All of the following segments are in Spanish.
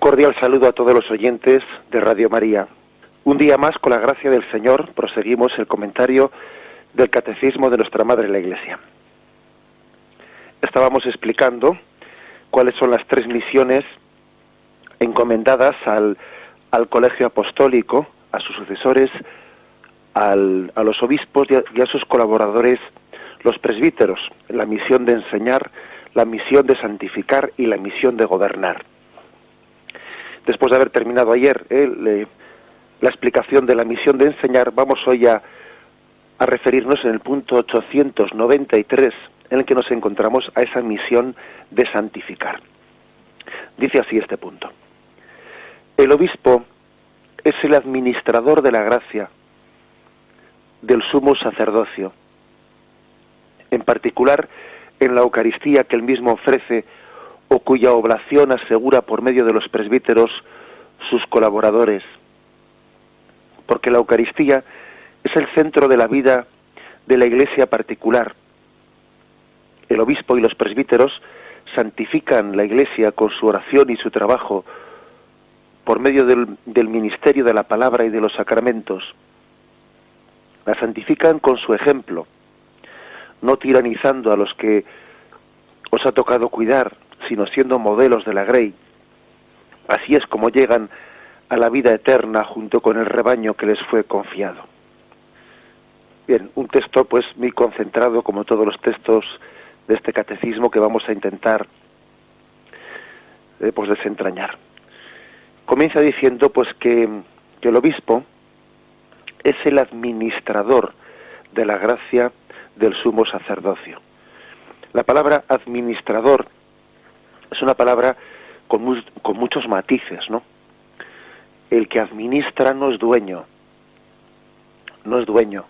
cordial saludo a todos los oyentes de Radio María. Un día más, con la gracia del Señor, proseguimos el comentario del Catecismo de nuestra Madre la Iglesia. Estábamos explicando cuáles son las tres misiones encomendadas al Colegio Apostólico, a sus sucesores, a los obispos y a sus colaboradores, los presbíteros: la misión de enseñar, la misión de santificar y la misión de gobernar. Después de haber terminado ayer la explicación de la misión de enseñar, vamos hoy a referirnos en el punto 893, en el que nos encontramos a esa misión de santificar. Dice así este punto: el obispo es el administrador de la gracia del sumo sacerdocio, en particular en la Eucaristía que él mismo ofrece o cuya oblación asegura por medio de los presbíteros sus colaboradores, porque la Eucaristía es el centro de la vida de la Iglesia particular. El obispo y los presbíteros santifican la Iglesia con su oración y su trabajo por medio del ministerio de la palabra y de los sacramentos. La santifican con su ejemplo, no tiranizando a los que os ha tocado cuidar, sino siendo modelos de la grey. Así es como llegan a la vida eterna junto con el rebaño que les fue confiado. Bien, un texto pues muy concentrado, como todos los textos de este catecismo, que vamos a intentar pues desentrañar. Comienza diciendo pues que el obispo es el administrador de la gracia del sumo sacerdocio. La palabra administrador es una palabra con muchos matices, ¿no? El que administra no es dueño. No es dueño.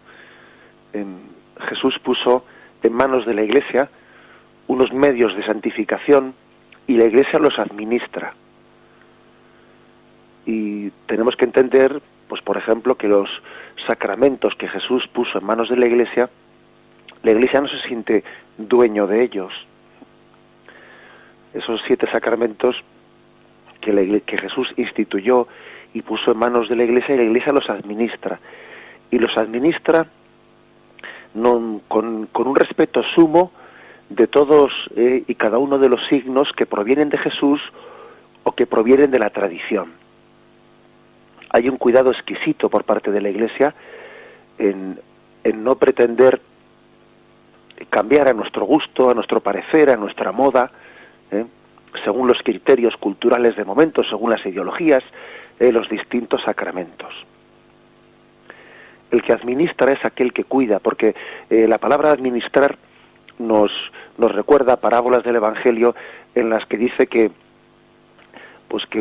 Jesús puso en manos de la Iglesia unos medios de santificación y la Iglesia los administra. Y tenemos que entender, pues por ejemplo, que los sacramentos que Jesús puso en manos de la Iglesia no se siente dueño de ellos. Esos 7 sacramentos que Jesús instituyó y puso en manos de la Iglesia, y la Iglesia los administra. Y los administra con un respeto sumo de todos y cada uno de los signos que provienen de Jesús o que provienen de la tradición. Hay un cuidado exquisito por parte de la Iglesia en no pretender cambiar a nuestro gusto, a nuestro parecer, a nuestra moda, según los criterios culturales de momento, según las ideologías, los distintos sacramentos. El que administra es aquel que cuida, porque la palabra administrar nos recuerda parábolas del Evangelio en las que dice que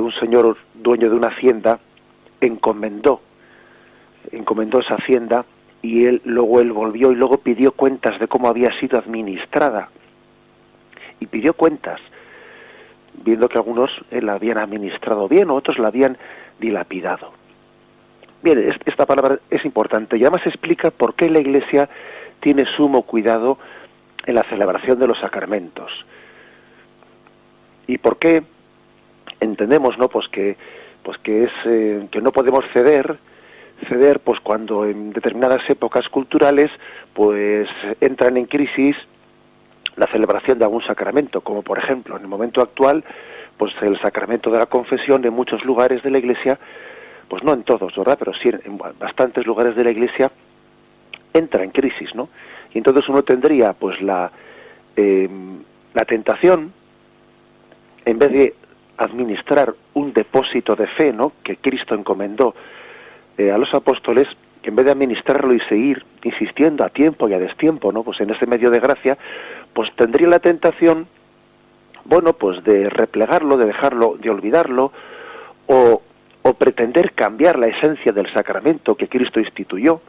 un señor dueño de una hacienda encomendó esa hacienda, y él volvió y luego pidió cuentas de cómo había sido administrada. Y pidió cuentas, viendo que algunos la habían administrado bien, o otros la habían dilapidado. Bien, esta palabra es importante, y además explica por qué la Iglesia tiene sumo cuidado en la celebración de los sacramentos. Y por qué entendemos, ¿no?, que no podemos ceder pues cuando en determinadas épocas culturales pues entran en crisis la celebración de algún sacramento, como por ejemplo en el momento actual pues el sacramento de la confesión en muchos lugares de la Iglesia, pues no en todos, ¿verdad?, pero sí en bastantes lugares de la Iglesia entra en crisis, ¿no? Y entonces uno tendría pues la tentación, en vez de administrar un depósito de fe, ¿no?, que Cristo encomendó a los apóstoles, que en vez de administrarlo y seguir insistiendo a tiempo y a destiempo, ¿no?, pues en ese medio de gracia, pues tendría la tentación, bueno, pues de replegarlo, de dejarlo, de olvidarlo, o pretender cambiar la esencia del sacramento que Cristo instituyó,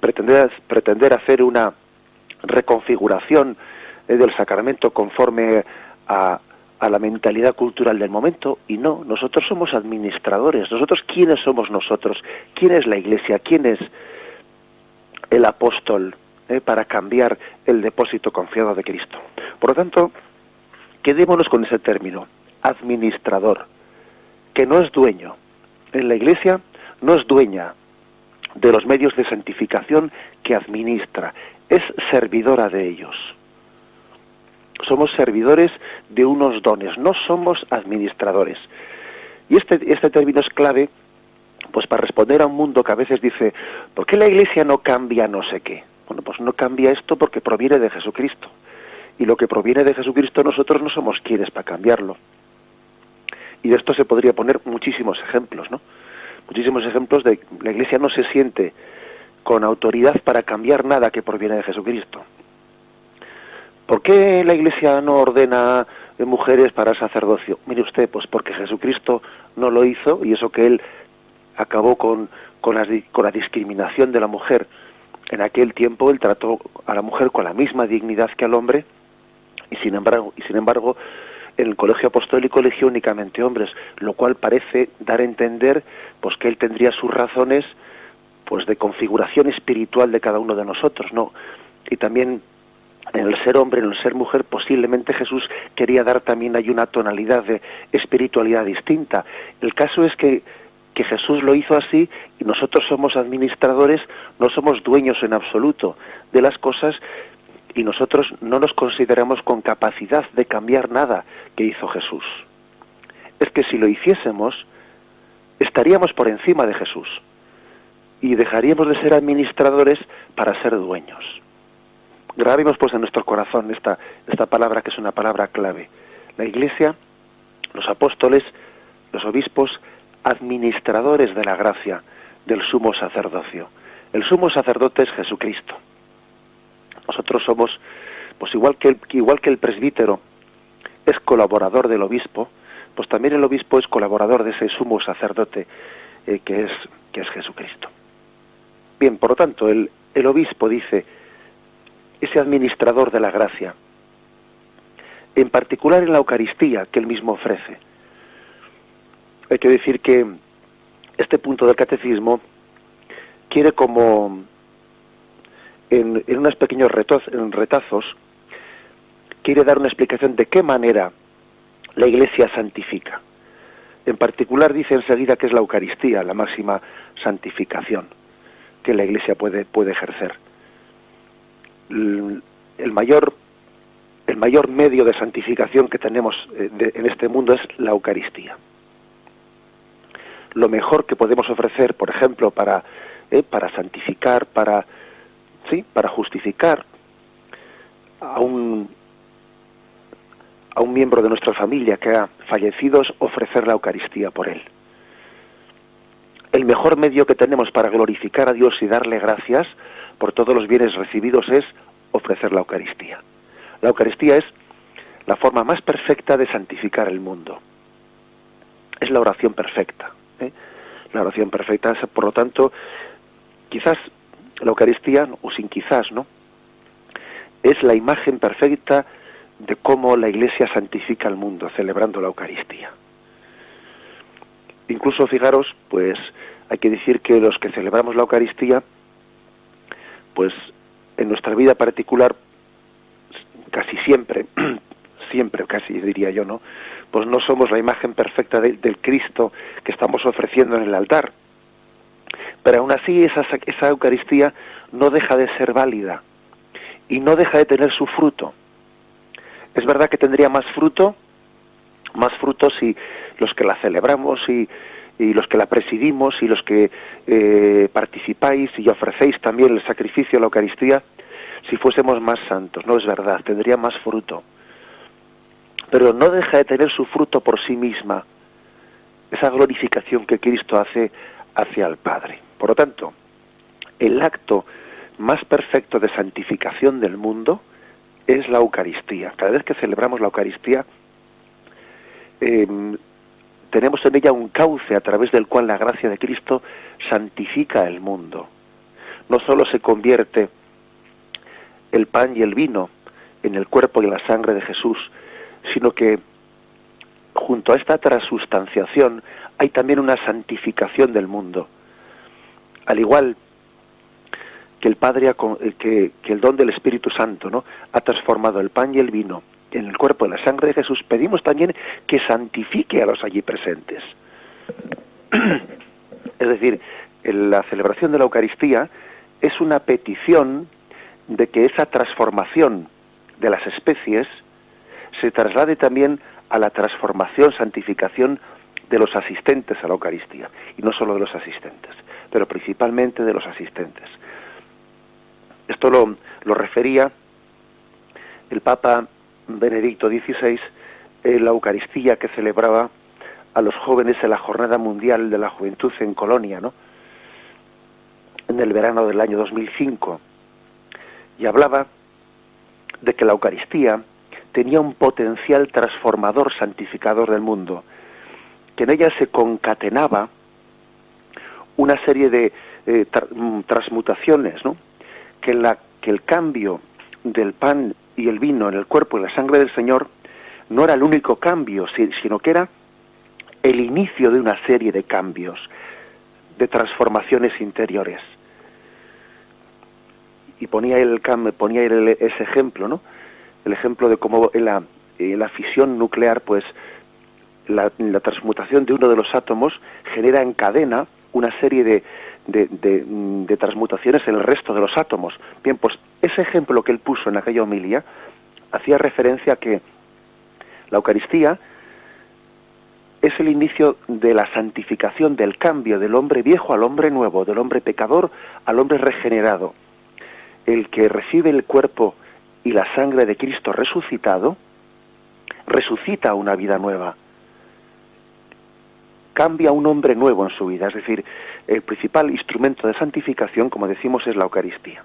pretender hacer una reconfiguración del sacramento conforme a la mentalidad cultural del momento. Y no, nosotros somos administradores. Nosotros, ¿quiénes somos nosotros? ¿Quién es la Iglesia? ¿Quién es el apóstol para cambiar el depósito confiado de Cristo? Por lo tanto, quedémonos con ese término, administrador. que no es dueño. En la Iglesia no es dueña de los medios de santificación que administra, es servidora de ellos. Somos servidores de unos dones, no somos administradores. Y este término es clave, pues para responder a un mundo que a veces dice, ¿por qué la Iglesia no cambia no sé qué? Bueno, pues no cambia esto porque proviene de Jesucristo. Y lo que proviene de Jesucristo nosotros no somos quienes para cambiarlo. Y de esto se podría poner muchísimos ejemplos, ¿no? Muchísimos ejemplos de la Iglesia no se siente con autoridad para cambiar nada que proviene de Jesucristo. ¿Por qué la Iglesia no ordena mujeres para el sacerdocio? Mire usted, pues porque Jesucristo no lo hizo, y eso que Él acabó con la discriminación de la mujer. En aquel tiempo Él trató a la mujer con la misma dignidad que al hombre, y sin embargo en el colegio apostólico eligió únicamente hombres, lo cual parece dar a entender pues que Él tendría sus razones pues de configuración espiritual de cada uno de nosotros, ¿no? Y también en el ser hombre, en el ser mujer, posiblemente Jesús quería dar también ahí una tonalidad de espiritualidad distinta. El caso es que Jesús lo hizo así, y nosotros somos administradores, no somos dueños en absoluto de las cosas, y nosotros no nos consideramos con capacidad de cambiar nada que hizo Jesús. Es que si lo hiciésemos, estaríamos por encima de Jesús, y dejaríamos de ser administradores para ser dueños. Grabemos pues en nuestro corazón esta palabra, que es una palabra clave. La Iglesia, los apóstoles, los obispos, administradores de la gracia del sumo sacerdocio. El sumo sacerdote es Jesucristo. Nosotros somos, pues igual que el presbítero es colaborador del obispo, pues también el obispo es colaborador de ese sumo sacerdote que es Jesucristo. Bien, por lo tanto, el obispo, dice, ese administrador de la gracia, en particular en la Eucaristía que él mismo ofrece. Hay que decir que este punto del catecismo quiere, como en unos pequeños retazos, quiere dar una explicación de qué manera la Iglesia santifica. En particular dice enseguida que es la Eucaristía la máxima santificación que la Iglesia puede ejercer. El mayor medio de santificación que tenemos en este mundo es la Eucaristía. Lo mejor que podemos ofrecer, por ejemplo, para santificar, para justificar a un miembro de nuestra familia que ha fallecido, es ofrecer la Eucaristía por él. El mejor medio que tenemos para glorificar a Dios y darle gracias por todos los bienes recibidos es ofrecer la Eucaristía. La Eucaristía es la forma más perfecta de santificar el mundo. Es la oración perfecta. La oración perfecta es, por lo tanto, quizás la Eucaristía, o sin quizás, ¿no?, es la imagen perfecta de cómo la Iglesia santifica el mundo, celebrando la Eucaristía. Incluso, fijaros, pues hay que decir que los que celebramos la Eucaristía, pues en nuestra vida particular, casi siempre casi diría yo, ¿no?, pues no somos la imagen perfecta del Cristo que estamos ofreciendo en el altar. Pero aún así esa Eucaristía no deja de ser válida y no deja de tener su fruto. Es verdad que tendría más fruto si los que la celebramos y los que la presidimos y los que participáis y ofrecéis también el sacrificio de la Eucaristía, si fuésemos más santos. No es verdad, tendría más fruto. Pero no deja de tener su fruto por sí misma, esa glorificación que Cristo hace hacia el Padre. Por lo tanto, el acto más perfecto de santificación del mundo es la Eucaristía. Cada vez que celebramos la Eucaristía, tenemos en ella un cauce a través del cual la gracia de Cristo santifica el mundo. No solo se convierte el pan y el vino en el cuerpo y la sangre de Jesús, sino que junto a esta transustanciación hay también una santificación del mundo. Al igual que el Padre, que el don del Espíritu Santo, ¿no?, ha transformado el pan y el vino en el cuerpo y la sangre de Jesús, pedimos también que santifique a los allí presentes. Es decir, la celebración de la Eucaristía es una petición de que esa transformación de las especies se traslade también a la transformación, santificación de los asistentes a la Eucaristía, y no solo de los asistentes, pero principalmente de los asistentes. Esto lo refería el Papa Benedicto XVI en la Eucaristía que celebraba a los jóvenes en la Jornada Mundial de la Juventud en Colonia, ¿no?, en el verano del año 2005, y hablaba de que la Eucaristía tenía un potencial transformador, santificador del mundo, que en ella se concatenaba una serie de transmutaciones, ¿no?, que el cambio del pan y el vino en el cuerpo y la sangre del Señor no era el único cambio, sino que era el inicio de una serie de cambios, de transformaciones interiores. Y ponía ese ejemplo, ¿no?, el ejemplo de cómo en la fisión nuclear, pues la transmutación de uno de los átomos genera en cadena una serie de transmutaciones en el resto de los átomos. Bien, pues ese ejemplo que él puso en aquella homilía hacía referencia a que la Eucaristía es el inicio de la santificación, del cambio del hombre viejo al hombre nuevo, del hombre pecador al hombre regenerado. El que recibe el cuerpo y la sangre de Cristo resucitado, resucita una vida nueva, cambia un hombre nuevo en su vida. Es decir, el principal instrumento de santificación, como decimos, es la Eucaristía.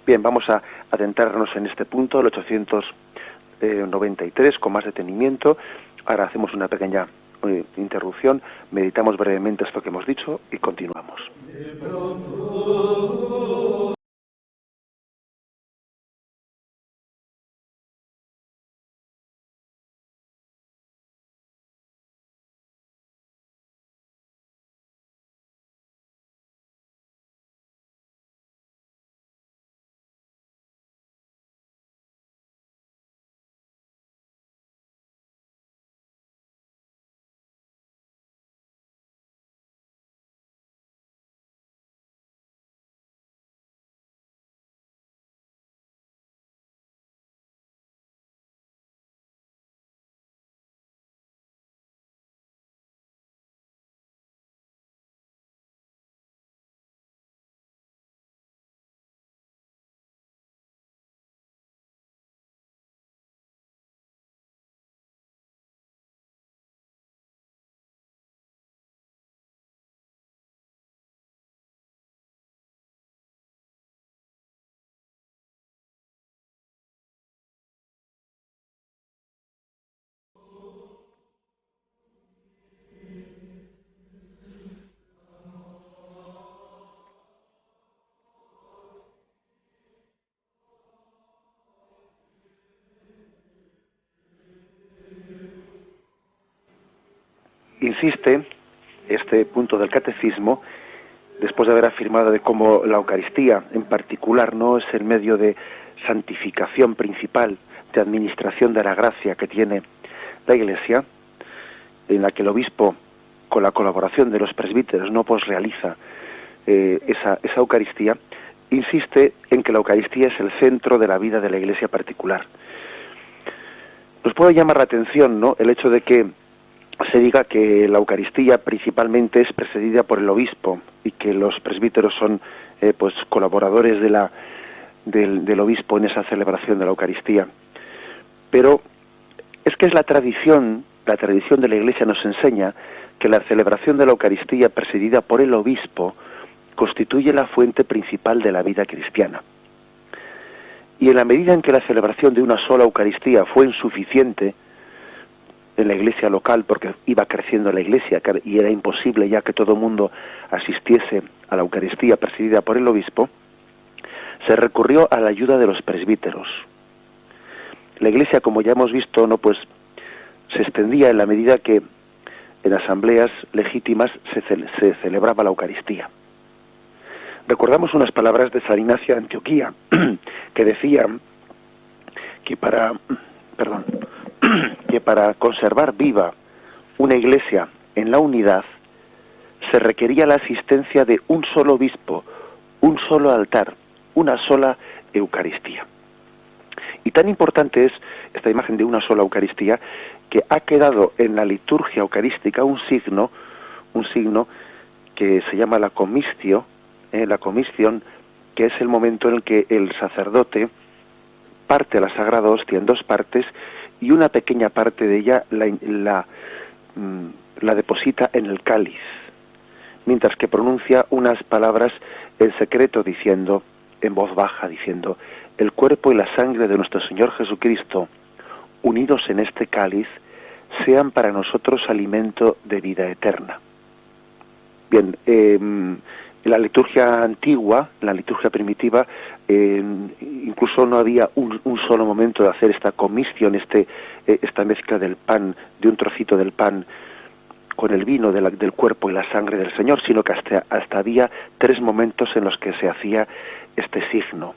Bien, vamos a adentrarnos en este punto, el 893, con más detenimiento. Ahora hacemos una pequeña interrupción, meditamos brevemente esto que hemos dicho y continuamos. Insiste este punto del catecismo, después de haber afirmado de cómo la Eucaristía en particular no es el medio de santificación principal, de administración de la gracia que tiene la Iglesia, en la que el obispo, con la colaboración de los presbíteros, no pues realiza esa Eucaristía. Insiste en que la Eucaristía es el centro de la vida de la Iglesia particular. Nos puede llamar la atención, ¿no?, el hecho de que se diga que la Eucaristía principalmente es presidida por el obispo y que los presbíteros son pues colaboradores del obispo en esa celebración de la Eucaristía. Pero es la tradición de la Iglesia nos enseña que la celebración de la Eucaristía presidida por el obispo constituye la fuente principal de la vida cristiana. Y en la medida en que la celebración de una sola Eucaristía fue insuficiente en la iglesia local, porque iba creciendo la iglesia y era imposible ya que todo el mundo asistiese a la Eucaristía presidida por el obispo, se recurrió a la ayuda de los presbíteros. La iglesia, como ya hemos visto, no pues se extendía en la medida que en asambleas legítimas se celebraba la Eucaristía. Recordamos unas palabras de San Ignacio de Antioquía que decía que para conservar viva una iglesia en la unidad, se requería la asistencia de un solo obispo, un solo altar, una sola Eucaristía. Y tan importante es esta imagen de una sola Eucaristía que ha quedado en la liturgia eucarística un signo que se llama la comistio, la comisión, que es el momento en el que el sacerdote parte la Sagrada Hostia en dos partes y una pequeña parte de ella la deposita en el cáliz, mientras que pronuncia unas palabras en secreto diciendo, en voz baja, diciendo: el cuerpo y la sangre de nuestro Señor Jesucristo, unidos en este cáliz, sean para nosotros alimento de vida eterna. Bien, en la liturgia antigua, la liturgia primitiva, incluso no había un solo momento de hacer esta comisión, esta mezcla del pan, de un trocito del pan con el vino del cuerpo y la sangre del Señor, sino que hasta había 3 momentos en los que se hacía este signo.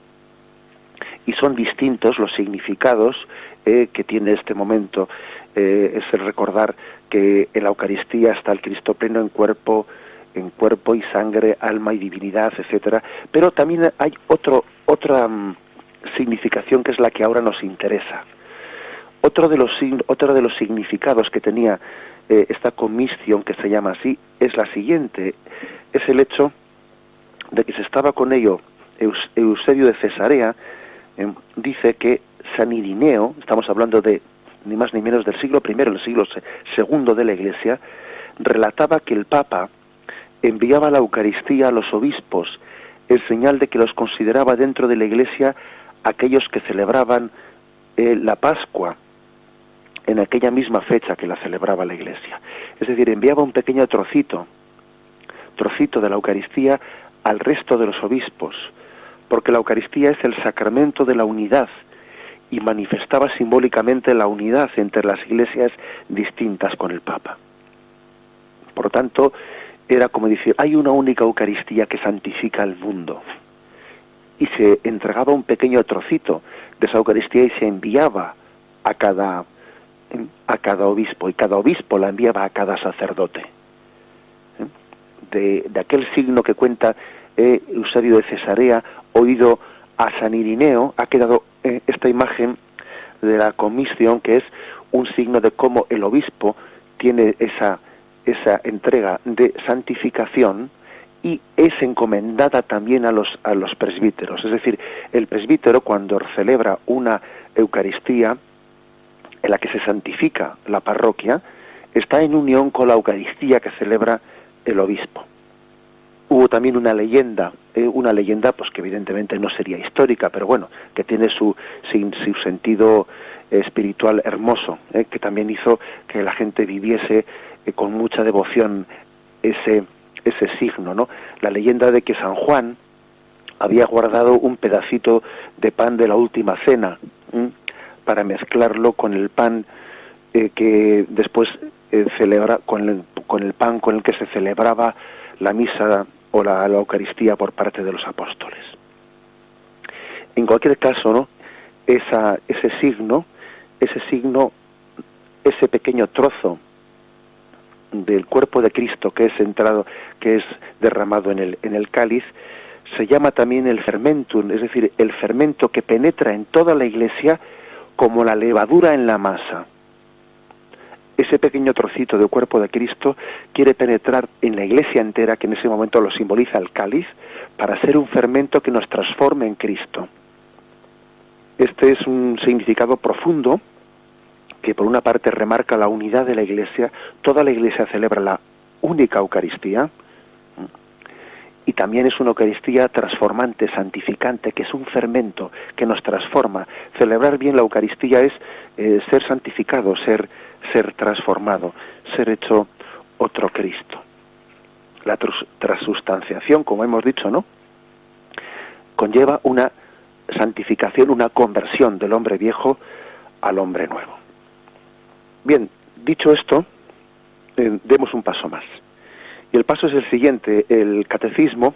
Y son distintos los significados que tiene este momento. Es el recordar que en la Eucaristía está el Cristo pleno en cuerpo y sangre, alma y divinidad, etcétera. Pero también hay otra significación que es la que ahora nos interesa. Otro de los significados que tenía esta comisión, que se llama así, es la siguiente: es el hecho de que se estaba con ello Eusebio de Cesarea. Dice que San Irineo, estamos hablando de ni más ni menos del siglo I, el siglo II de la Iglesia, relataba que el Papa enviaba la Eucaristía a los obispos en señal de que los consideraba dentro de la Iglesia aquellos que celebraban la Pascua en aquella misma fecha que la celebraba la Iglesia. Es decir, enviaba un pequeño trocito de la Eucaristía al resto de los obispos, porque la Eucaristía es el sacramento de la unidad y manifestaba simbólicamente la unidad entre las iglesias distintas con el Papa. Por tanto, era como decir, hay una única Eucaristía que santifica al mundo. Y se entregaba un pequeño trocito de esa Eucaristía y se enviaba a cada obispo, y cada obispo la enviaba a cada sacerdote. De aquel signo que cuenta Eusebio de Cesarea, oído a San Irineo, ha quedado esta imagen de la comisión, que es un signo de cómo el obispo tiene esa entrega de santificación y es encomendada también a los presbíteros. Es decir, el presbítero, cuando celebra una Eucaristía en la que se santifica la parroquia, está en unión con la Eucaristía que celebra el obispo. Hubo también una leyenda pues que evidentemente no sería histórica, pero bueno, que tiene su sentido espiritual hermoso, que también hizo que la gente viviese con mucha devoción ese signo, ¿no? La leyenda de que San Juan había guardado un pedacito de pan de la última cena para mezclarlo con el pan que después celebra con el pan con el que se celebraba la misa o la Eucaristía por parte de los apóstoles. En cualquier caso, ¿no? Ese signo, ese pequeño trozo del cuerpo de Cristo que es derramado en el cáliz, se llama también el fermentum, es decir, el fermento que penetra en toda la Iglesia como la levadura en la masa. Ese pequeño trocito del cuerpo de Cristo quiere penetrar en la Iglesia entera, que en ese momento lo simboliza el cáliz, para ser un fermento que nos transforme en Cristo. Este es un significado profundo que por una parte remarca la unidad de la Iglesia. Toda la Iglesia celebra la única Eucaristía, y también es una Eucaristía transformante, santificante, que es un fermento que nos transforma. Celebrar bien la Eucaristía es ser santificado, ser transformado, ser hecho otro Cristo. La transustanciación, como hemos dicho, ¿no?, conlleva una santificación, una conversión del hombre viejo al hombre nuevo. Bien, dicho esto, demos un paso más. Y el paso es el siguiente: el catecismo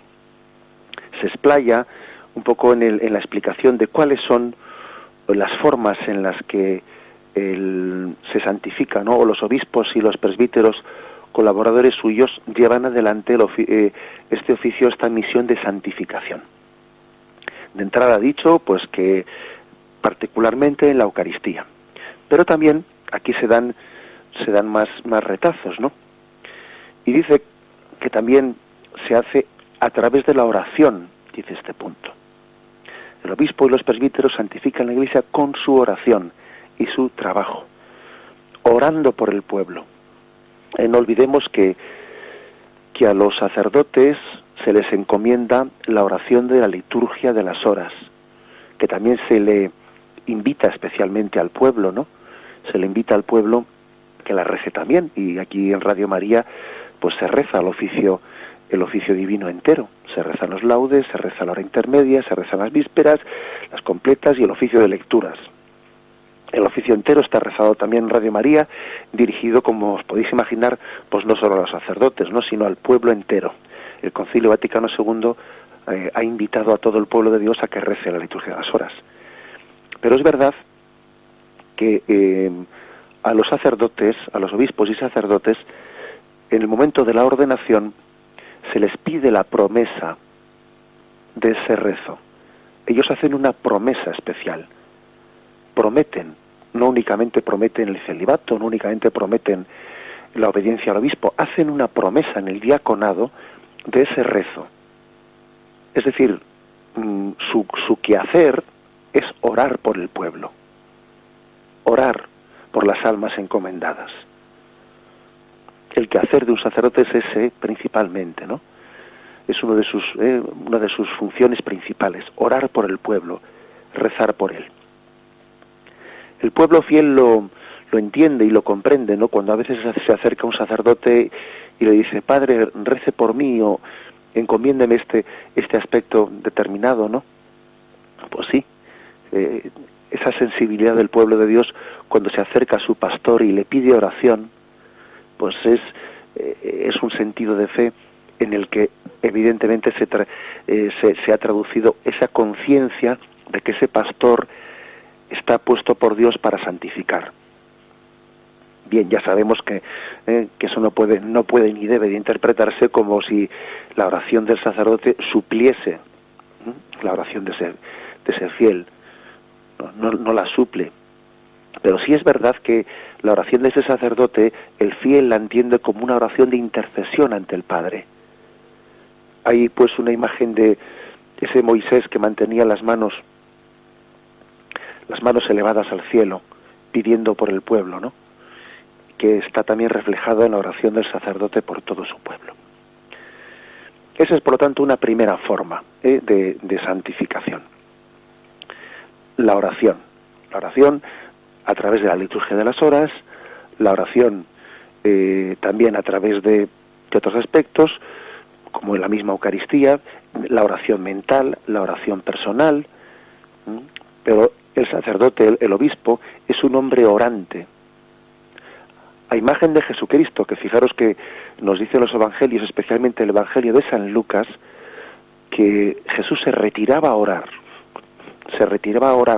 se explaya un poco en la explicación de cuáles son las formas en las que se santifica, ¿no?, o los obispos y los presbíteros colaboradores suyos llevan adelante este oficio, esta misión de santificación. De entrada ha dicho pues que particularmente en la Eucaristía, pero también aquí se dan más retazos, ¿no? Y dice que también se hace a través de la oración, dice este punto. El obispo y los presbíteros santifican la Iglesia con su oración y su trabajo, orando por el pueblo. No olvidemos que a los sacerdotes se les encomienda la oración de la liturgia de las horas, que también se le invita especialmente al pueblo, ¿no? Se le invita al pueblo que la rece también, y aquí en Radio María pues se reza el oficio divino entero, se rezan los laudes, se reza la hora intermedia, se rezan las vísperas, las completas y el oficio de lecturas. El oficio entero está rezado también en Radio María, dirigido, como os podéis imaginar, pues no solo a los sacerdotes, ¿no?, sino al pueblo entero. El Concilio Vaticano II ha invitado a todo el pueblo de Dios a que rece la liturgia de las horas. Pero es verdad que a los sacerdotes, a los obispos y sacerdotes, en el momento de la ordenación se les pide la promesa de ese rezo. Ellos hacen una promesa especial. Prometen, no únicamente prometen el celibato, no únicamente prometen la obediencia al obispo, hacen una promesa en el diaconado de ese rezo. Es decir, su quehacer es orar por el pueblo, orar por las almas encomendadas. El quehacer de un sacerdote es ese principalmente, ¿no? Es una de sus funciones principales, orar por el pueblo, rezar por él. El pueblo fiel lo entiende y lo comprende, ¿no? Cuando a veces se acerca un sacerdote y le dice: Padre, rece por mí, o encomiéndeme este aspecto determinado, ¿no? Pues sí, esa sensibilidad del pueblo de Dios cuando se acerca a su pastor y le pide oración, pues es un sentido de fe en el que evidentemente se ha traducido esa conciencia de que ese pastor está puesto por Dios para santificar. Bien, ya sabemos que eso no puede ni debe de interpretarse como si la oración del sacerdote supliese la oración de ser fiel. No la suple. Pero sí es verdad que la oración de ese sacerdote, el fiel la entiende como una oración de intercesión ante el Padre. Hay pues una imagen de ese Moisés que mantenía las manos elevadas al cielo, pidiendo por el pueblo, ¿no?, que está también reflejado en la oración del sacerdote por todo su pueblo. Esa es, por lo tanto, una primera forma de santificación. La oración a través de la liturgia de las horas, la oración también a través de otros aspectos, como en la misma Eucaristía, la oración mental, la oración personal, pero el sacerdote, el obispo, es un hombre orante. A imagen de Jesucristo, que fijaros que nos dicen los evangelios, especialmente el Evangelio de San Lucas, que Jesús se retiraba a orar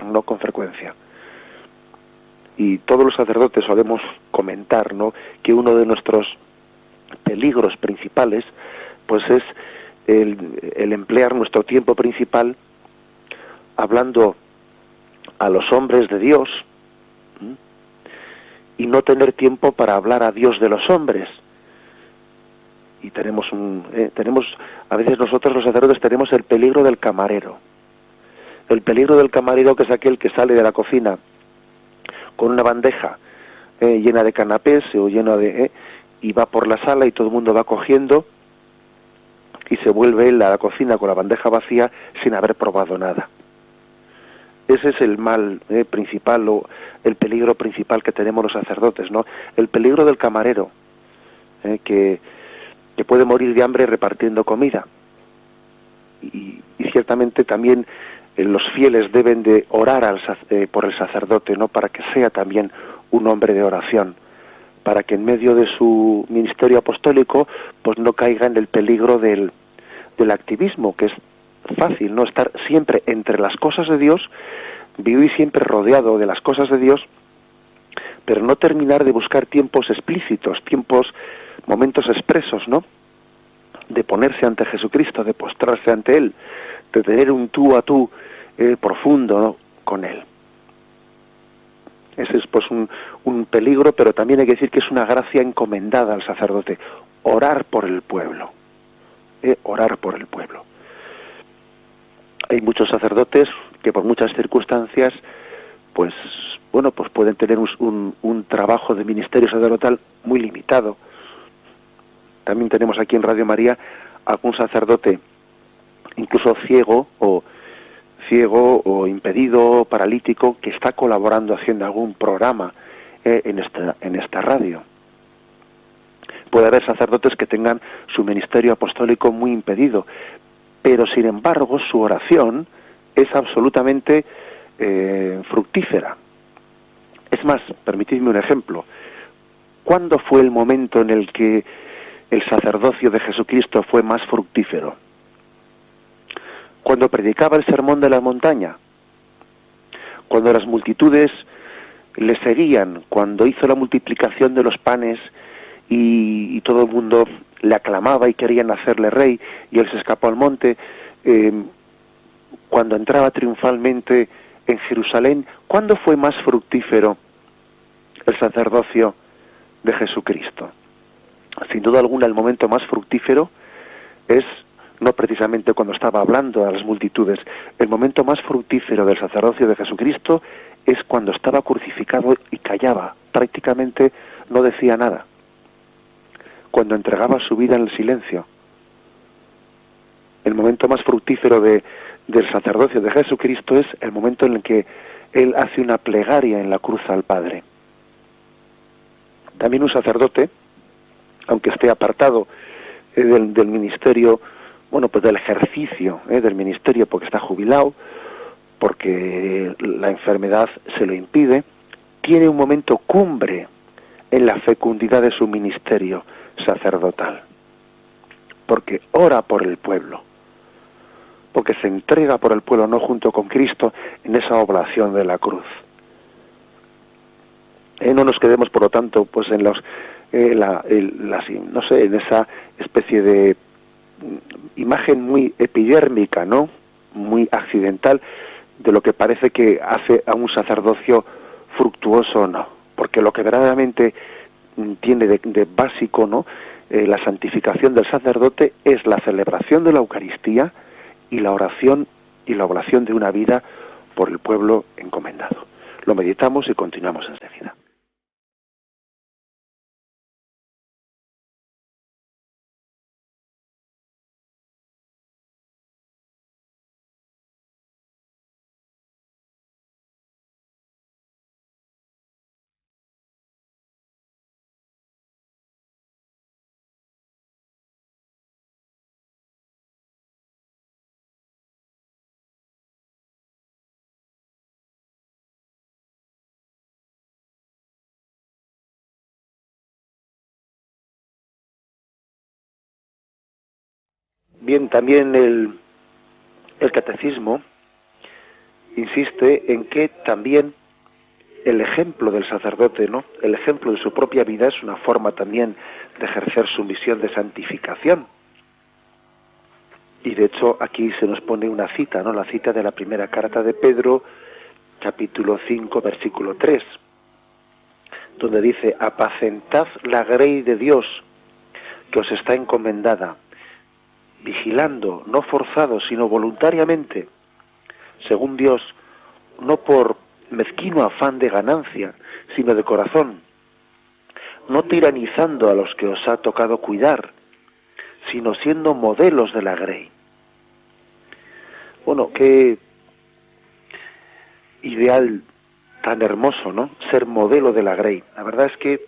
no con frecuencia. Y todos los sacerdotes solemos comentar, ¿no?, que uno de nuestros peligros principales pues es el emplear nuestro tiempo principal hablando a los hombres de Dios y no tener tiempo para hablar a Dios de los hombres. Y tenemos a veces nosotros los sacerdotes tenemos el peligro del camarero. El peligro del camarero, que es aquel que sale de la cocina con una bandeja llena de canapés o llena de y va por la sala y todo el mundo va cogiendo y se vuelve él a la cocina con la bandeja vacía sin haber probado nada. Ese es el mal principal, o el peligro principal que tenemos los sacerdotes, ¿no? El peligro del camarero, que puede morir de hambre repartiendo comida. Y ciertamente también los fieles deben de orar por el sacerdote, ¿no?, para que sea también un hombre de oración, para que en medio de su ministerio apostólico pues no caiga en el peligro del activismo, que es fácil, ¿no?, estar siempre entre las cosas de Dios, vivir siempre rodeado de las cosas de Dios, pero no terminar de buscar tiempos explícitos, tiempos momentos expresos, ¿no?, de ponerse ante Jesucristo, de postrarse ante Él, de tener un tú a tú profundo, ¿no?, con Él. Ese es pues un peligro, pero también hay que decir que es una gracia encomendada al sacerdote, orar por el pueblo, orar por el pueblo. Hay muchos sacerdotes que por muchas circunstancias, pues bueno, pues pueden tener un trabajo de ministerio sacerdotal muy limitado. También tenemos aquí en Radio María algún sacerdote, incluso ciego o impedido, paralítico, que está colaborando haciendo algún programa en esta radio. Puede haber sacerdotes que tengan su ministerio apostólico muy impedido, pero sin embargo su oración es absolutamente fructífera. Es más, permitidme un ejemplo. ¿Cuándo fue el momento en el que el sacerdocio de Jesucristo fue más fructífero? Cuando predicaba el sermón de la montaña, cuando las multitudes le seguían, cuando hizo la multiplicación de los panes y todo el mundo le aclamaba y querían hacerle rey, y él se escapó al monte, cuando entraba triunfalmente en Jerusalén. ¿Cuándo fue más fructífero el sacerdocio de Jesucristo? Sin duda alguna, el momento más fructífero es no precisamente cuando estaba hablando a las multitudes. El momento más fructífero del sacerdocio de Jesucristo es cuando estaba crucificado y callaba, prácticamente no decía nada, cuando entregaba su vida en el silencio. El momento más fructífero del sacerdocio de Jesucristo es el momento en el que Él hace una plegaria en la cruz al Padre. También un sacerdote, aunque esté apartado del ministerio, bueno, pues del ejercicio del ministerio, porque está jubilado, porque la enfermedad se lo impide, tiene un momento cumbre en la fecundidad de su ministerio sacerdotal, porque ora por el pueblo, porque se entrega por el pueblo, no junto con Cristo en esa oblación de la cruz. No nos quedemos, por lo tanto, pues en en esa especie de imagen muy epidérmica, ¿no?, muy accidental, de lo que parece que hace a un sacerdocio fructuoso o no, porque lo que verdaderamente tiene de básico, ¿no?, la santificación del sacerdote es la celebración de la Eucaristía y la oración y la oblación de una vida por el pueblo encomendado. Lo meditamos y continuamos enseguida. Bien, también el catecismo insiste en que también el ejemplo del sacerdote, ¿no?, el ejemplo de su propia vida es una forma también de ejercer su misión de santificación. Y de hecho aquí se nos pone una cita, ¿no?, la cita de la primera carta de Pedro, capítulo 5, versículo 3, donde dice: apacentad la grey de Dios que os está encomendada, vigilando, no forzados, sino voluntariamente, según Dios, no por mezquino afán de ganancia, sino de corazón, no tiranizando a los que os ha tocado cuidar, sino siendo modelos de la grey. Bueno, qué ideal tan hermoso, ¿no?, ser modelo de la grey. La verdad es que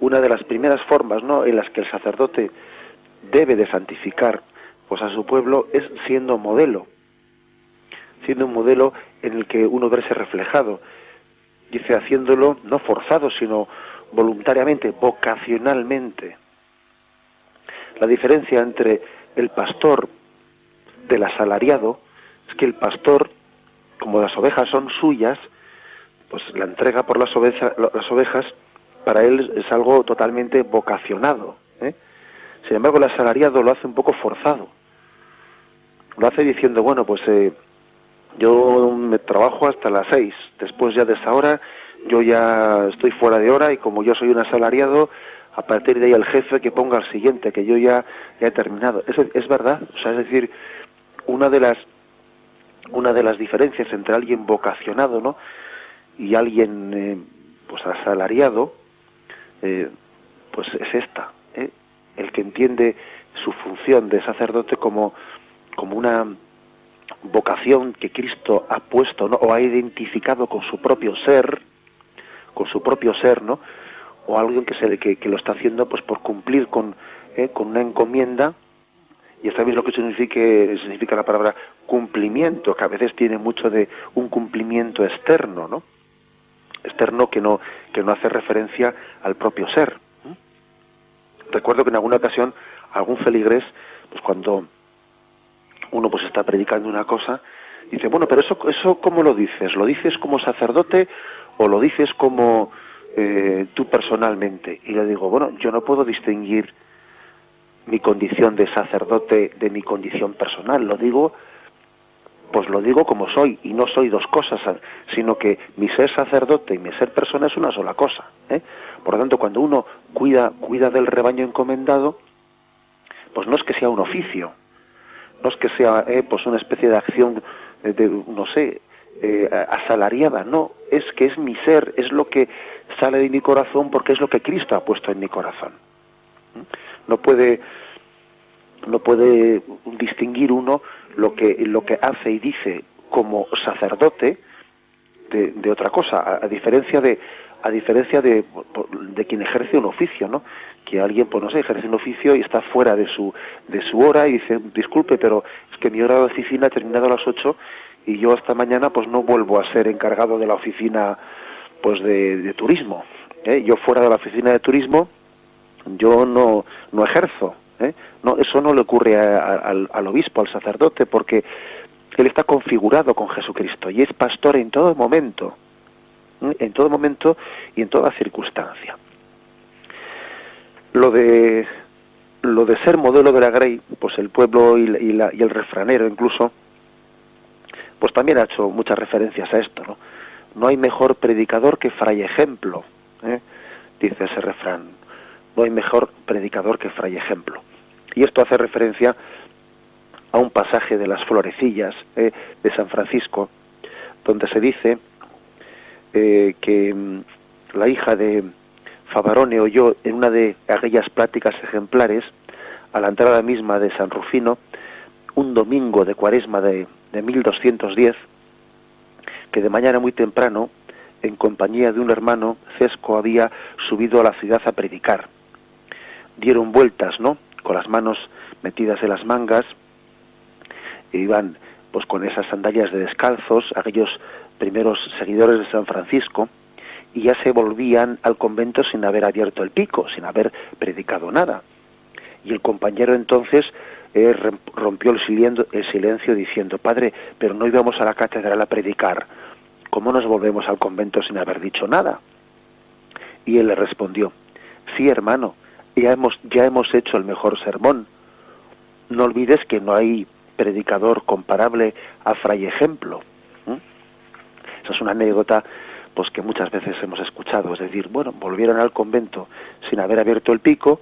una de las primeras formas, ¿no?, en las que el sacerdote debe de santificar pues a su pueblo es siendo un modelo en el que uno verse reflejado. Dice, haciéndolo no forzado, sino voluntariamente, vocacionalmente. La diferencia entre el pastor del asalariado es que el pastor, como las ovejas son suyas, pues la entrega por las ovejas para él es algo totalmente vocacionado, ¿eh? Sin embargo, el asalariado lo hace un poco forzado. Lo hace diciendo, bueno, pues yo me trabajo hasta las 6, después ya de esa hora yo ya estoy fuera de hora y como yo soy un asalariado, a partir de ahí el jefe que ponga el siguiente, que yo ya he terminado. Eso es verdad, o sea, es decir, una de las diferencias entre alguien vocacionado, ¿no?, y alguien pues asalariado, pues es esta, el que entiende su función de sacerdote como una vocación que Cristo ha puesto, ¿no?, o ha identificado con su propio ser, ¿no?, o alguien que lo está haciendo pues por cumplir con una encomienda. Y sabéis lo que significa la palabra cumplimiento, que a veces tiene mucho de un cumplimiento externo, ¿no? Externo que no hace referencia al propio ser. Recuerdo que en alguna ocasión algún feligrés, pues cuando uno pues está predicando una cosa, dice, bueno, pero eso ¿cómo lo dices? ¿Lo dices como sacerdote o lo dices como tú personalmente? Y le digo, bueno, yo no puedo distinguir mi condición de sacerdote de mi condición personal, lo digo como soy, y no soy dos cosas, sino que mi ser sacerdote y mi ser persona es una sola cosa, ¿eh? Por lo tanto, cuando uno cuida del rebaño encomendado, pues no es que sea un oficio, no es que sea pues una especie de acción asalariada, no, es que es mi ser, es lo que sale de mi corazón porque es lo que Cristo ha puesto en mi corazón. No puede distinguir uno lo que hace y dice como sacerdote de otra cosa, a diferencia de quien ejerce un oficio, ¿no? Que alguien, pues no sé, ejerce un oficio y está fuera de su hora y dice, disculpe, pero es que mi hora de oficina ha terminado a las 8 y yo hasta mañana pues no vuelvo a ser encargado de la oficina pues de turismo, ¿eh? Yo fuera de la oficina de turismo yo no ejerzo, ¿eh? No, eso no le ocurre al obispo, al sacerdote, porque él está configurado con Jesucristo y es pastor en todo momento, ¿eh? En todo momento y en toda circunstancia. Lo de ser modelo de la Grey, pues el pueblo y el refranero incluso, pues también ha hecho muchas referencias a esto, ¿no? No hay mejor predicador que fray ejemplo, ¿eh? Dice ese refrán. No hay mejor predicador que fray ejemplo. Y esto hace referencia a un pasaje de las Florecillas de San Francisco, donde se dice que la hija de Favarone oyó en una de aquellas pláticas ejemplares, a la entrada misma de San Rufino, un domingo de Cuaresma de 1210, que de mañana muy temprano, en compañía de un hermano, Cesco había subido a la ciudad a predicar. Dieron vueltas, ¿no?, con las manos metidas en las mangas, e iban pues con esas sandalias de descalzos, aquellos primeros seguidores de San Francisco, y ya se volvían al convento sin haber abierto el pico, sin haber predicado nada. Y el compañero entonces rompió el silencio diciendo, padre, pero no íbamos a la catedral a predicar, ¿cómo nos volvemos al convento sin haber dicho nada? Y él le respondió, sí, hermano, ya hemos hecho el mejor sermón. No olvides que no hay predicador comparable a fray ejemplo. Esa es una anécdota pues que muchas veces hemos escuchado, es decir, bueno, volvieron al convento sin haber abierto el pico,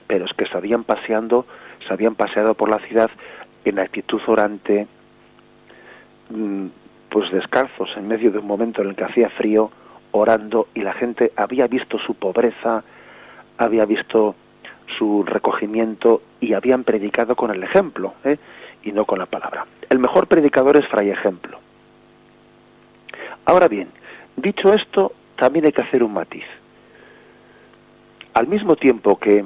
pero es que se habían paseado por la ciudad en actitud orante, pues descalzos, en medio de un momento en el que hacía frío, orando, y la gente había visto su pobreza, había visto su recogimiento y habían predicado con el ejemplo, y no con la palabra. El mejor predicador es fray ejemplo. Ahora bien, dicho esto, también hay que hacer un matiz. Al mismo tiempo que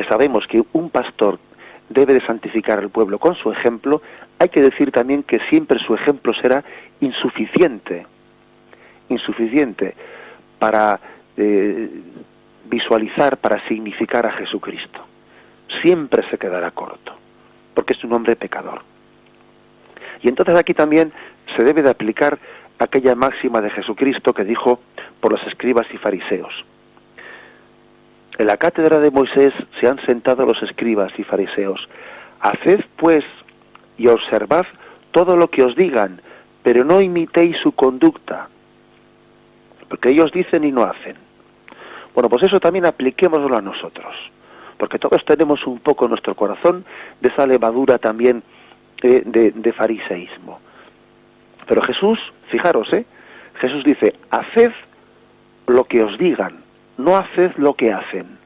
sabemos que un pastor debe de santificar al pueblo con su ejemplo, hay que decir también que siempre su ejemplo será insuficiente para visualizar, para significar a Jesucristo. Siempre se quedará corto, porque es un hombre pecador. Y entonces aquí también se debe de aplicar aquella máxima de Jesucristo que dijo por los escribas y fariseos. En la cátedra de Moisés se han sentado los escribas y fariseos. Haced, pues, y observad todo lo que os digan, pero no imitéis su conducta, porque ellos dicen y no hacen. Bueno, pues eso también apliquémoslo a nosotros, porque todos tenemos un poco en nuestro corazón de esa levadura también de fariseísmo. Pero Jesús, fijaros, Jesús dice, haced lo que os digan, no haced lo que hacen.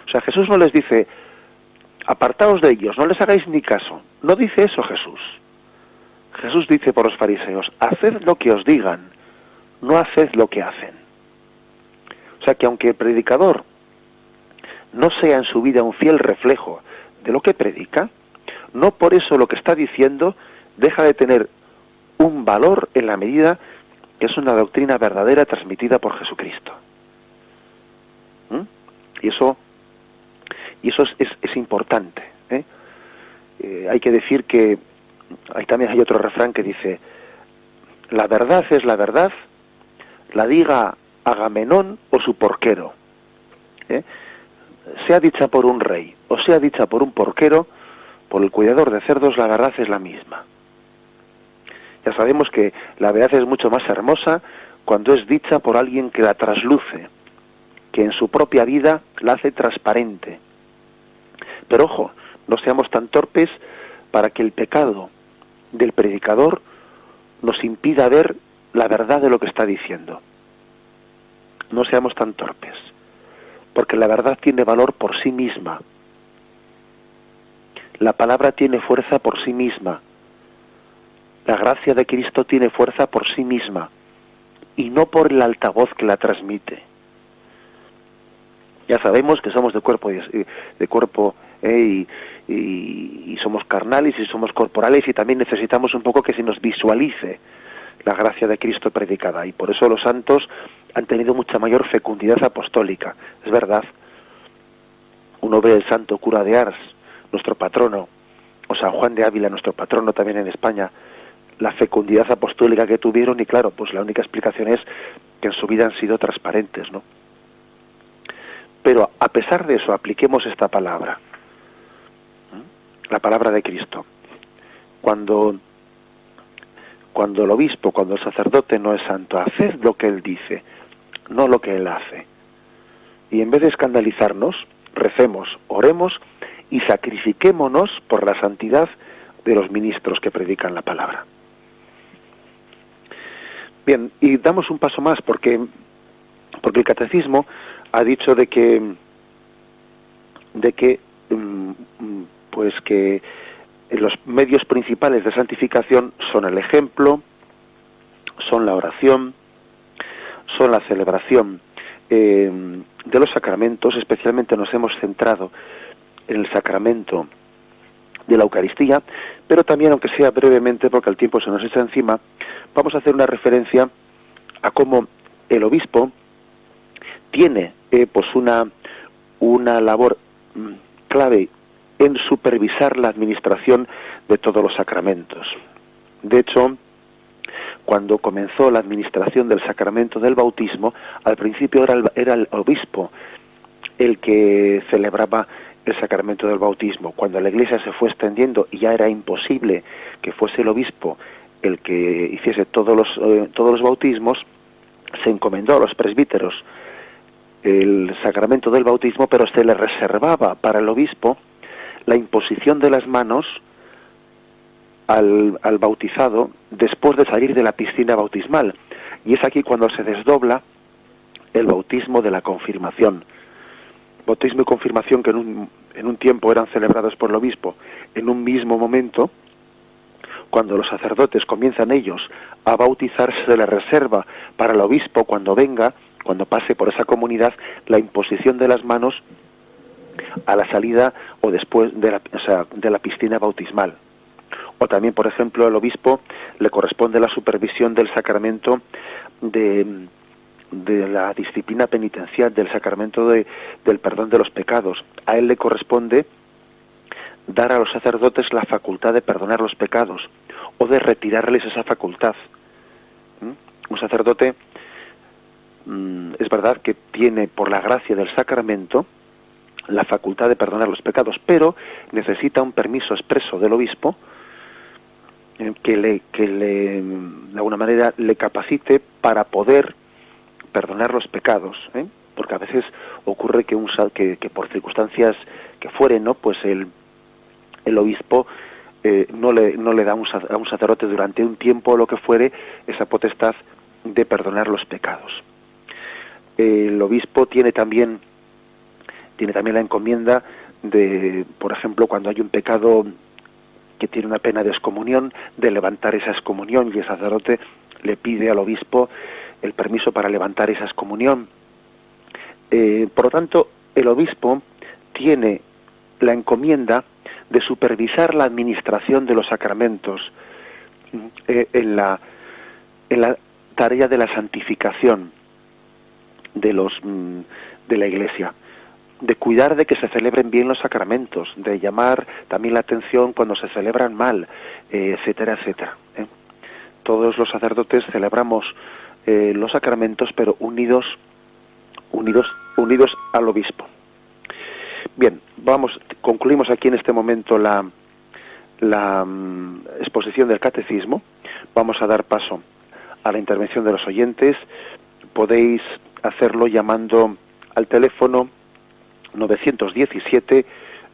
O sea, Jesús no les dice, apartaos de ellos, no les hagáis ni caso. No dice eso Jesús. Jesús dice por los fariseos, haced lo que os digan, no haced lo que hacen. O sea, que aunque el predicador no sea en su vida un fiel reflejo de lo que predica, no por eso lo que está diciendo deja de tener un valor en la medida que es una doctrina verdadera transmitida por Jesucristo. Y eso es importante. Hay que decir que también hay otro refrán que dice, la verdad es la verdad, la diga Agamenón o su porquero. Sea dicha por un rey o sea dicha por un porquero, por el cuidador de cerdos, la verdad es la misma. Ya sabemos que la verdad es mucho más hermosa cuando es dicha por alguien que la trasluce, que en su propia vida la hace transparente. Pero ojo, no seamos tan torpes para que el pecado del predicador nos impida ver la verdad de lo que está diciendo. No seamos tan torpes, porque la verdad tiene valor por sí misma. La palabra tiene fuerza por sí misma. La gracia de Cristo tiene fuerza por sí misma, y no por el altavoz que la transmite. Ya sabemos que somos de cuerpo y somos carnales y somos corporales, y también necesitamos un poco que se nos visualice la gracia de Cristo predicada, y por eso los santos han tenido mucha mayor fecundidad apostólica. Es verdad, uno ve el santo cura de Ars, nuestro patrono, o San Juan de Ávila, nuestro patrono también en España, la fecundidad apostólica que tuvieron, y claro, pues la única explicación es que en su vida han sido transparentes, ¿no? Pero a pesar de eso, apliquemos esta palabra, la palabra de Cristo. Cuando el obispo, cuando el sacerdote no es santo, haced lo que él dice, no lo que él hace. Y en vez de escandalizarnos, recemos, oremos y sacrifiquémonos por la santidad de los ministros que predican la palabra. Bien, y damos un paso más, porque el catecismo ha dicho de que los medios principales de santificación son el ejemplo, son la oración, son la celebración de los sacramentos. Especialmente nos hemos centrado en el sacramento de la Eucaristía, pero también, aunque sea brevemente porque el tiempo se nos echa encima, vamos a hacer una referencia a cómo el obispo tiene pues una labor clave en supervisar la administración de todos los sacramentos. De hecho, cuando comenzó la administración del sacramento del bautismo, al principio era el obispo el que celebraba el sacramento del bautismo. Cuando la Iglesia se fue extendiendo y ya era imposible que fuese el obispo el que hiciese todos los bautismos, se encomendó a los presbíteros el sacramento del bautismo, pero se le reservaba para el obispo la imposición de las manos al bautizado después de salir de la piscina bautismal. Y es aquí cuando se desdobla el bautismo de la confirmación. Bautismo y confirmación que en un tiempo eran celebrados por el obispo en un mismo momento. Cuando los sacerdotes comienzan ellos a bautizar, se les reserva para el obispo cuando venga, cuando pase por esa comunidad, la imposición de las manos a la salida o después de la piscina bautismal. O también, por ejemplo, al obispo le corresponde la supervisión del sacramento de la disciplina penitencial, del sacramento del perdón de los pecados. A él le corresponde dar a los sacerdotes la facultad de perdonar los pecados o de retirarles esa facultad. Un sacerdote es verdad que tiene, por la gracia del sacramento, la facultad de perdonar los pecados, pero necesita un permiso expreso del obispo que de alguna manera le capacite para poder perdonar los pecados, porque a veces ocurre que que por circunstancias que fueren, ¿no?, pues el obispo no le da a un sacerdote durante un tiempo o lo que fuere esa potestad de perdonar los pecados. El obispo tiene también la encomienda de, por ejemplo, cuando hay un pecado que tiene una pena de excomunión, de levantar esa excomunión, y el sacerdote le pide al obispo el permiso para levantar esa excomunión. Por lo tanto, el obispo tiene la encomienda de supervisar la administración de los sacramentos en la tarea de la santificación de la Iglesia, de cuidar de que se celebren bien los sacramentos, de llamar también la atención cuando se celebran mal, etcétera, etcétera. Todos los sacerdotes celebramos los sacramentos, pero unidos al obispo. Bien, concluimos aquí en este momento la exposición del catecismo. Vamos a dar paso a la intervención de los oyentes. Podéis hacerlo llamando al teléfono 917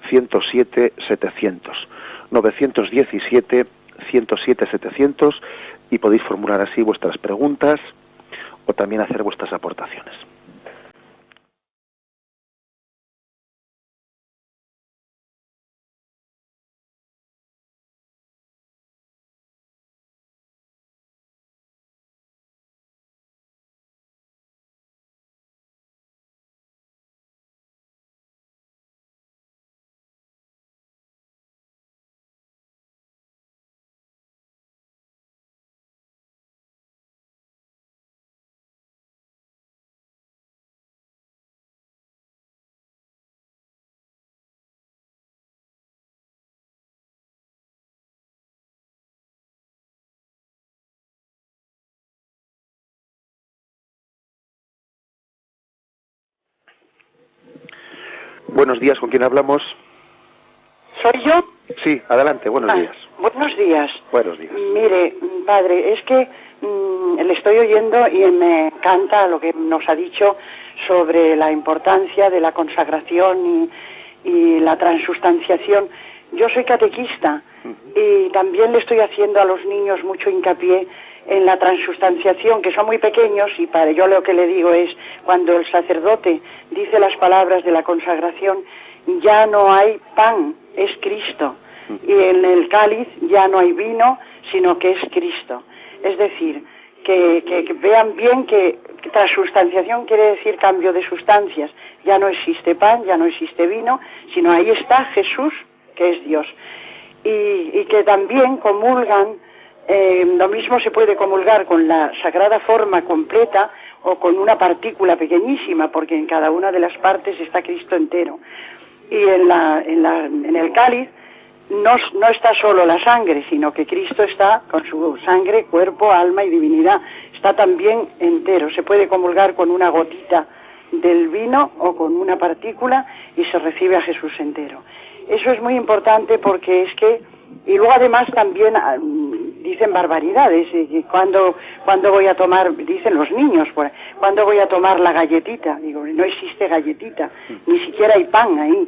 107 700, 917 107 700, y podéis formular así vuestras preguntas o también hacer vuestras aportaciones. Buenos días, ¿con quién hablamos? ¿Soy yo? Sí, adelante, buenos días. Buenos días. Buenos días. Mire, padre, es que le estoy oyendo y me encanta lo que nos ha dicho sobre la importancia de la consagración y la transustanciación. Yo soy catequista y también le estoy haciendo a los niños mucho hincapié en la transustanciación, que son muy pequeños, y para yo lo que le digo es, cuando el sacerdote dice las palabras de la consagración, ya no hay pan, es Cristo, y en el cáliz ya no hay vino, sino que es Cristo. Es decir, que vean bien que transustanciación quiere decir cambio de sustancias. Ya no existe pan, ya no existe vino, sino ahí está Jesús, que es Dios. Y que también comulgan, lo mismo se puede comulgar con la Sagrada Forma completa o con una partícula pequeñísima, porque en cada una de las partes está Cristo entero. Y en el cáliz no está solo la sangre, sino que Cristo está con su sangre, cuerpo, alma y divinidad. Está también entero. Se puede comulgar con una gotita del vino o con una partícula y se recibe a Jesús entero. Eso es muy importante porque es que, y luego además también dicen barbaridades, cuando voy a tomar, dicen los niños, ¿cuándo voy a tomar la galletita? Digo, no existe galletita, ni siquiera hay pan ahí,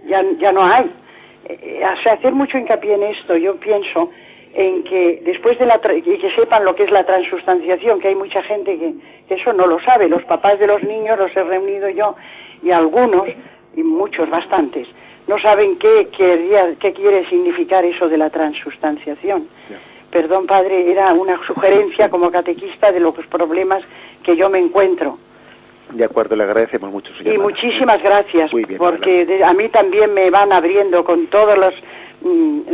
ya no hay. O sea, hacer mucho hincapié en esto, yo pienso en que después de que sepan lo que es la transustanciación, que hay mucha gente que eso no lo sabe. Los papás de los niños los he reunido yo, y algunos, y muchos, bastantes, no saben qué quiere significar eso de la transustanciación. Yeah. Perdón, padre, era una sugerencia como catequista de los problemas que yo me encuentro. De acuerdo, le agradecemos mucho su llamada. Y muchísimas gracias, muy bien, porque a mí también me van abriendo con todos los...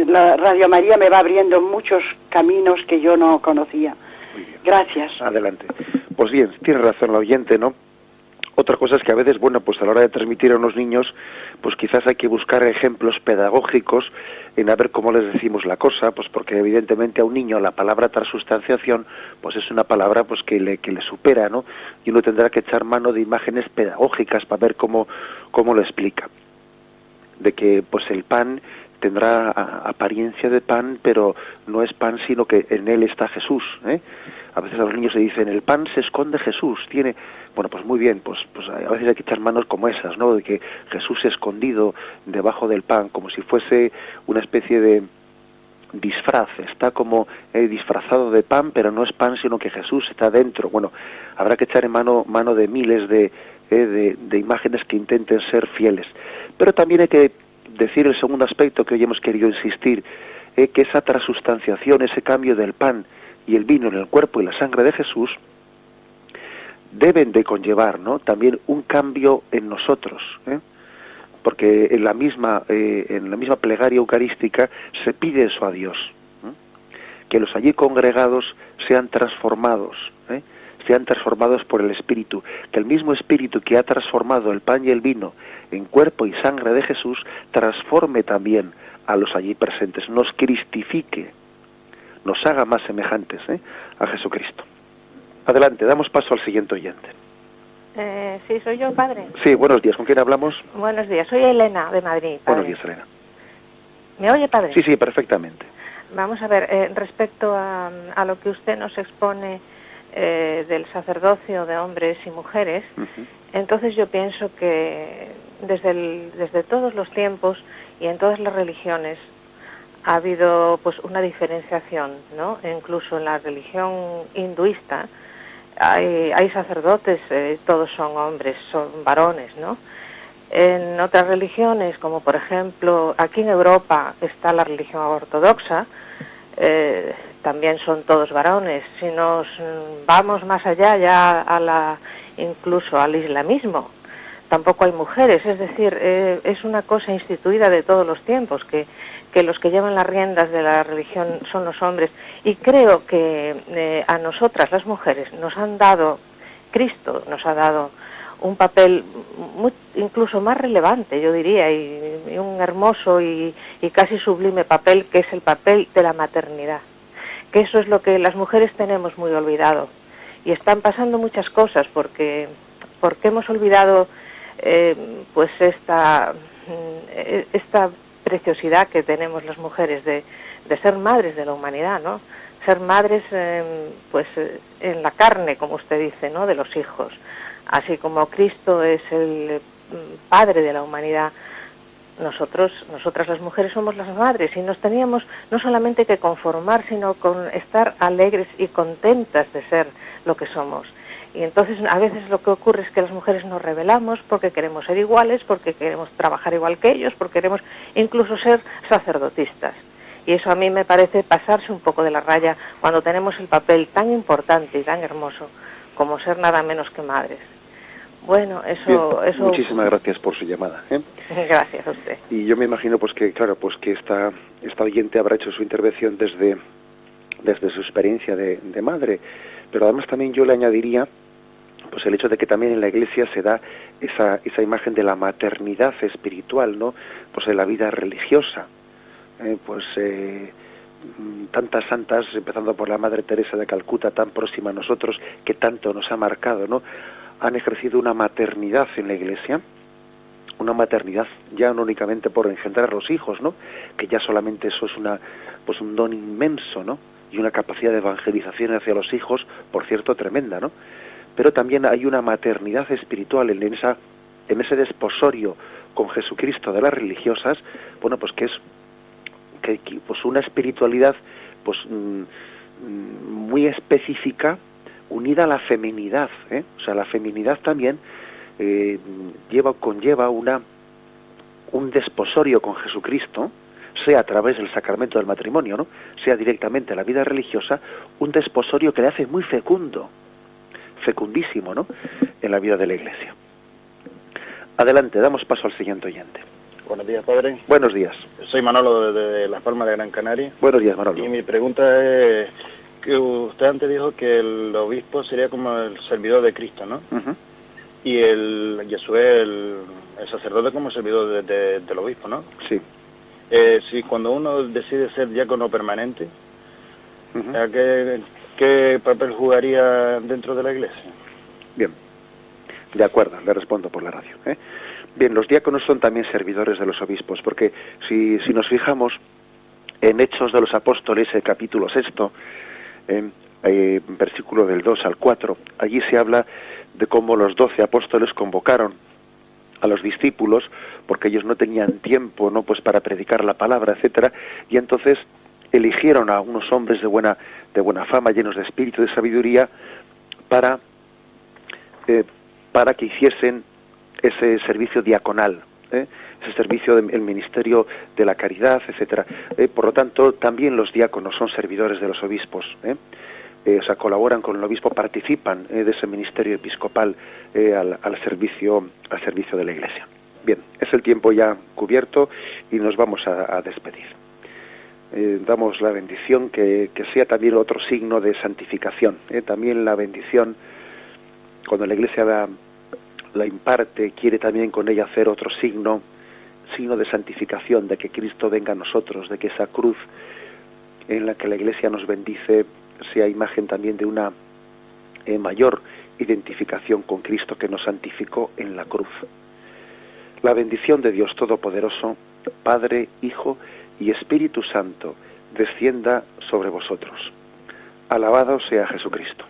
la Radio María me va abriendo muchos caminos que yo no conocía. Muy bien. Gracias. Adelante. Pues bien, tiene razón el oyente, ¿no? Otra cosa es que a veces, bueno, pues a la hora de transmitir a unos niños, pues quizás hay que buscar ejemplos pedagógicos en a ver cómo les decimos la cosa, pues porque evidentemente a un niño la palabra transustanciación, pues es una palabra pues que le supera, ¿no? Y uno tendrá que echar mano de imágenes pedagógicas para ver cómo lo explica. De que pues el pan tendrá apariencia de pan, pero no es pan, sino que en él está Jesús, ¿eh? A veces a los niños se dicen, el pan se esconde Jesús, tiene... Bueno, pues muy bien, pues a veces hay que echar manos como esas, ¿no? De que Jesús escondido debajo del pan, como si fuese una especie de disfraz, está como disfrazado de pan, pero no es pan, sino que Jesús está dentro. Bueno, habrá que echar en mano de miles de imágenes que intenten ser fieles. Pero también hay que decir el segundo aspecto que hoy hemos querido insistir, que esa transustanciación, ese cambio del pan y el vino en el cuerpo y la sangre de Jesús, deben de conllevar, ¿no?, también un cambio en nosotros, porque en la misma plegaria eucarística se pide eso a Dios, que los allí congregados sean transformados por el Espíritu, que el mismo Espíritu que ha transformado el pan y el vino en cuerpo y sangre de Jesús transforme también a los allí presentes, nos cristifique, nos haga más semejantes a Jesucristo. Adelante, damos paso al siguiente oyente. Sí, soy yo, padre. Sí, buenos días. ¿Con quién hablamos? Buenos días, soy Elena, de Madrid, padre. Buenos días, Elena. ¿Me oye, padre? Sí, perfectamente. Vamos a ver, respecto a lo que usted nos expone del sacerdocio de hombres y mujeres, entonces yo pienso que desde todos los tiempos y en todas las religiones ha habido pues una diferenciación, ¿no? Incluso en la religión hinduista hay sacerdotes, todos son hombres, son varones, ¿no? En otras religiones, como por ejemplo aquí en Europa está la religión ortodoxa, también son todos varones. Si nos vamos más allá ya incluso al islamismo, tampoco hay mujeres, es decir, es una cosa instituida de todos los tiempos, que los que llevan las riendas de la religión son los hombres, y creo que a nosotras las mujeres Cristo nos ha dado un papel incluso más relevante, yo diría, y un hermoso y casi sublime papel, que es el papel de la maternidad, que eso es lo que las mujeres tenemos muy olvidado, y están pasando muchas cosas porque hemos olvidado pues esta preciosidad que tenemos las mujeres de ser madres de la humanidad, ¿no? Ser madres pues en la carne, como usted dice, ¿no?, de los hijos. Así como Cristo es el padre de la humanidad, nosotras las mujeres somos las madres, y nos teníamos no solamente que conformar, sino con estar alegres y contentas de ser lo que somos. Y entonces a veces lo que ocurre es que las mujeres nos rebelamos porque queremos ser iguales, porque queremos trabajar igual que ellos, porque queremos incluso ser sacerdotistas. Y eso a mí me parece pasarse un poco de la raya cuando tenemos el papel tan importante y tan hermoso como ser nada menos que madres. Bueno, eso... Muchísimas gracias por su llamada. Gracias a usted. Y yo me imagino pues que, claro, pues que esta oyente habrá hecho su intervención desde su experiencia de madre, pero además también yo le añadiría pues el hecho de que también en la Iglesia se da esa imagen de la maternidad espiritual, ¿no? Pues en la vida religiosa, tantas santas, empezando por la Madre Teresa de Calcuta, tan próxima a nosotros, que tanto nos ha marcado, ¿no?, han ejercido una maternidad en la Iglesia, una maternidad ya no únicamente por engendrar los hijos, ¿no?, que ya solamente eso es un don inmenso, ¿no?, y una capacidad de evangelización hacia los hijos, por cierto, tremenda, ¿no?, pero también hay una maternidad espiritual en ese desposorio con Jesucristo de las religiosas, bueno, pues que es pues una espiritualidad pues muy específica, unida a la feminidad, o sea, la feminidad también conlleva un desposorio con Jesucristo, sea a través del sacramento del matrimonio, ¿no?, sea directamente la vida religiosa, un desposorio que le hace muy fecundísimo, ¿no?, en la vida de la Iglesia. Adelante, damos paso al siguiente oyente. Buenos días, padre. Buenos días. Soy Manolo de Las Palmas de Gran Canaria. Buenos días, Manolo. Y mi pregunta es que usted antes dijo que el obispo sería como el servidor de Cristo, ¿no? Y el sacerdote como servidor del obispo, ¿no? Sí. Si cuando uno decide ser diácono permanente, Ujú. ¿qué papel jugaría dentro de la Iglesia? Bien, de acuerdo, le respondo por la radio. Bien, los diáconos son también servidores de los obispos, porque si nos fijamos en Hechos de los Apóstoles, el capítulo 6, versículo del 2 al 4, allí se habla de cómo los 12 apóstoles convocaron a los discípulos, porque ellos no tenían tiempo, ¿no?, pues para predicar la palabra, etcétera, y entonces eligieron a unos hombres de buena fama, llenos de espíritu y de sabiduría, para que hiciesen ese servicio diaconal, ese servicio del ministerio de la caridad, etcétera. Por lo tanto, también los diáconos son servidores de los obispos, o sea, colaboran con el obispo, participan de ese ministerio episcopal al servicio de la Iglesia. Bien, es el tiempo ya cubierto y nos vamos a despedir. Damos la bendición que sea también otro signo de santificación. También la bendición, cuando la Iglesia la imparte, quiere también con ella hacer otro signo de santificación, de que Cristo venga a nosotros, de que esa cruz en la que la Iglesia nos bendice sea imagen también de una mayor identificación con Cristo, que nos santificó en la cruz. La bendición de Dios Todopoderoso, Padre, Hijo y Espíritu Santo, descienda sobre vosotros. Alabado sea Jesucristo.